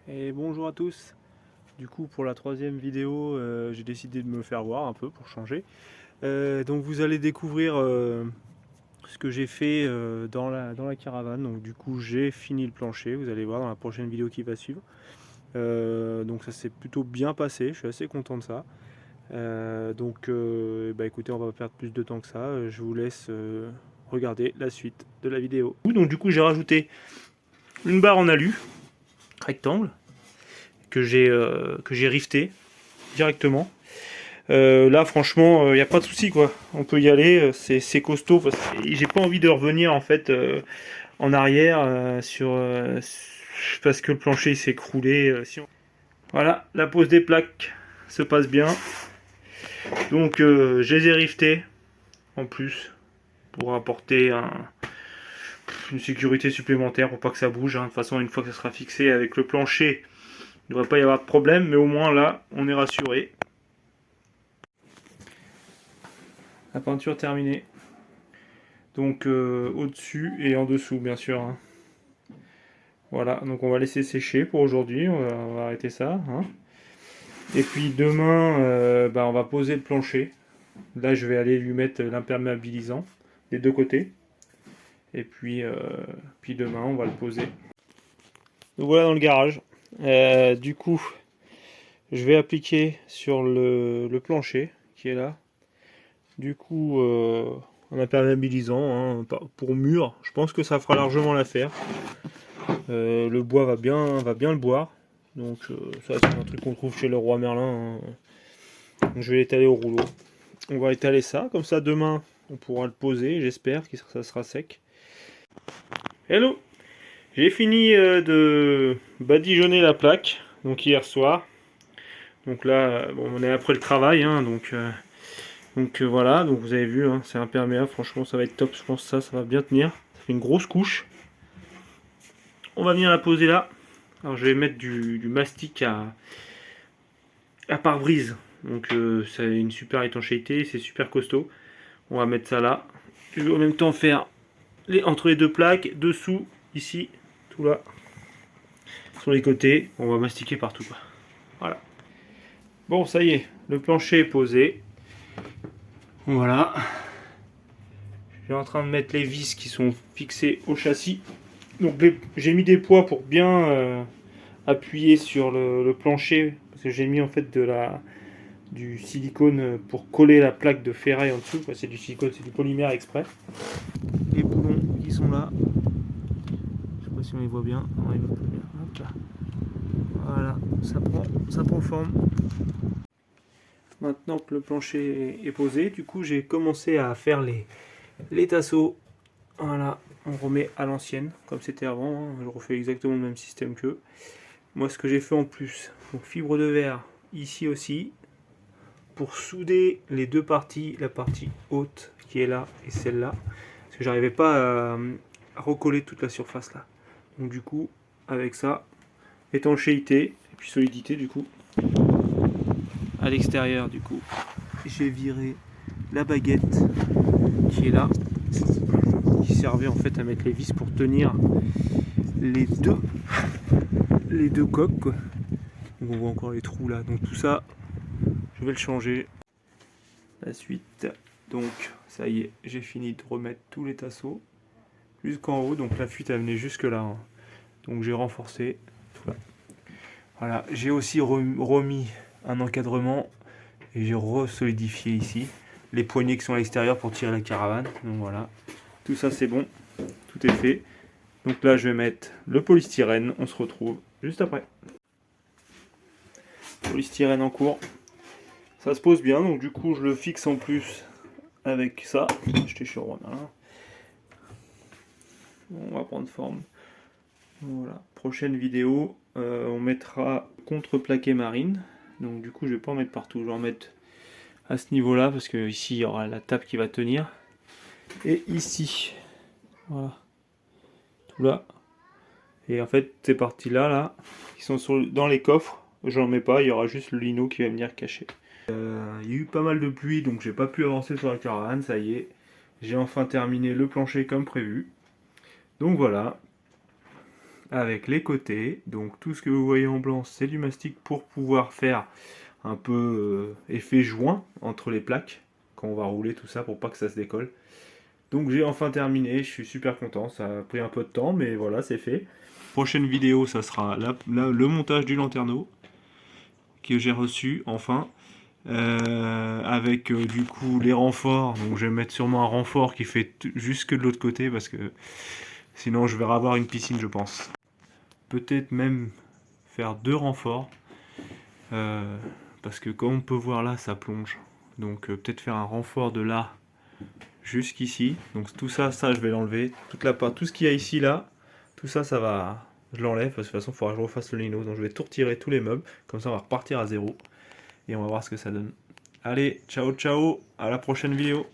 Et bonjour à tous. Du coup, pour la troisième vidéo, j'ai décidé de me faire voir un peu pour changer. Donc vous allez découvrir ce que j'ai fait dans la caravane. Donc du coup, j'ai fini le plancher. Vous allez voir dans la prochaine vidéo qui va suivre. Donc ça s'est plutôt bien passé. Je suis assez content de ça. Bah écoutez, on va pas perdre plus de temps que ça. Je vous laisse regarder la suite de la vidéo. Donc du coup, j'ai rajouté une barre en alu rectangle que j'ai rifté directement. Là, franchement, il n'y a pas de souci, quoi. On peut y aller, c'est costaud parce que j'ai pas envie de revenir en fait en arrière parce que le plancher s'est écroulé. Voilà, la pose des plaques se passe bien. Donc, je les ai riftés en plus pour apporter une sécurité supplémentaire pour pas que ça bouge. De toute façon, une fois que ça sera fixé avec le plancher, il ne devrait pas y avoir de problème, mais au moins là, on est rassuré. La peinture terminée. Donc au-dessus et en dessous, bien sûr. Hein. Voilà, donc on va laisser sécher pour aujourd'hui. On va arrêter ça. Hein. Et puis demain, on va poser le plancher. Là, je vais aller lui mettre l'imperméabilisant des deux côtés. Et puis demain, on va le poser. Donc voilà dans le garage. Du coup, je vais appliquer sur le plancher qui est là. Du coup, un imperméabilisant hein, pour mur. Je pense que ça fera largement l'affaire. Le bois va bien le boire. Donc ça c'est un truc qu'on trouve chez le roi Merlin. Hein. Donc, je vais l'étaler au rouleau. On va étaler ça, comme ça demain on pourra le poser, j'espère que ça sera sec. Hello. J'ai fini de badigeonner la plaque, donc hier soir. Donc là, bon, on est après le travail, hein, donc voilà, donc vous avez vu, hein, c'est imperméable, franchement ça va être top, je pense que ça va bien tenir. Ça fait une grosse couche. On va venir la poser là. Alors je vais mettre du mastic à pare-brise. Donc c'est une super étanchéité, c'est super costaud. On va mettre ça là. Je vais en même temps faire entre les deux plaques, dessous, ici, tout là. Sur les côtés, on va mastiquer partout. Voilà. Bon, ça y est, le plancher est posé. Voilà. Je suis en train de mettre les vis qui sont fixées au châssis. Donc j'ai mis des poids pour bien appuyer sur le plancher. Parce que j'ai mis en fait du silicone pour coller la plaque de ferraille en dessous. C'est du silicone, c'est du polymère exprès. Les boulons qui sont là. Je sais pas si on les voit bien. Non, ils voient pas bien. Hop là. Voilà, ça prend forme. Maintenant que le plancher est posé, du coup j'ai commencé à faire les tasseaux. Voilà, on remet à l'ancienne, comme c'était avant. Hein. Je refais exactement le même système qu'eux. Moi, ce que j'ai fait en plus, donc fibre de verre ici aussi, pour souder les deux parties, la partie haute qui est là et celle-là, parce que j'arrivais pas à recoller toute la surface là. Donc du coup, avec ça, étanchéité et puis solidité du coup. À l'extérieur du coup, j'ai viré la baguette qui est là, qui servait en fait à mettre les vis pour tenir les deux coques quoi. Donc on voit encore les trous là. Donc tout ça, je vais le changer. La suite. Donc ça y est, j'ai fini de remettre tous les tasseaux jusqu'en haut. Donc la fuite elle venait jusque là. Hein. Donc j'ai renforcé. Voilà, j'ai aussi remis un encadrement et j'ai resolidifié ici les poignées qui sont à l'extérieur pour tirer la caravane. Donc voilà, tout ça c'est bon, tout est fait. Donc là je vais mettre le polystyrène, on se retrouve juste après. Polystyrène en cours, ça se pose bien, donc du coup je le fixe en plus avec ça. J'étais chez Romain. On va prendre forme. Voilà, prochaine vidéo, on mettra contreplaqué marine. Donc du coup je vais pas en mettre partout, je vais en mettre à ce niveau là parce que ici il y aura la table qui va tenir. Et ici, voilà, tout là. Et en fait ces parties là, qui sont dans les coffres, j'en mets pas, il y aura juste le lino qui va venir cacher. Il y a eu pas mal de pluie donc j'ai pas pu avancer sur la caravane, ça y est. J'ai enfin terminé le plancher comme prévu. Donc voilà. avec les côtés. Donc tout ce que vous voyez en blanc, c'est du mastic pour pouvoir faire un peu effet joint entre les plaques quand on va rouler tout ça pour pas que ça se décolle. Donc j'ai enfin terminé, je suis super content, ça a pris un peu de temps mais voilà, c'est fait. Prochaine vidéo, ça sera le montage du lanterneau que j'ai reçu enfin. Avec du coup les renforts, donc je vais mettre sûrement un renfort qui fait jusque de l'autre côté parce que sinon je vais avoir une piscine je pense. Peut-être même faire 2 renforts parce que comme on peut voir là ça plonge, donc peut-être faire un renfort de là jusqu'ici. Donc tout ça, je vais l'enlever, toute la part, tout ce qu'il y a ici là, tout ça ça va, je l'enlève parce que de toute façon il faudra que je refasse le lino, donc je vais tout retirer tous les meubles, comme ça on va repartir à zéro et on va voir ce que ça donne. Allez, ciao ciao, à la prochaine vidéo.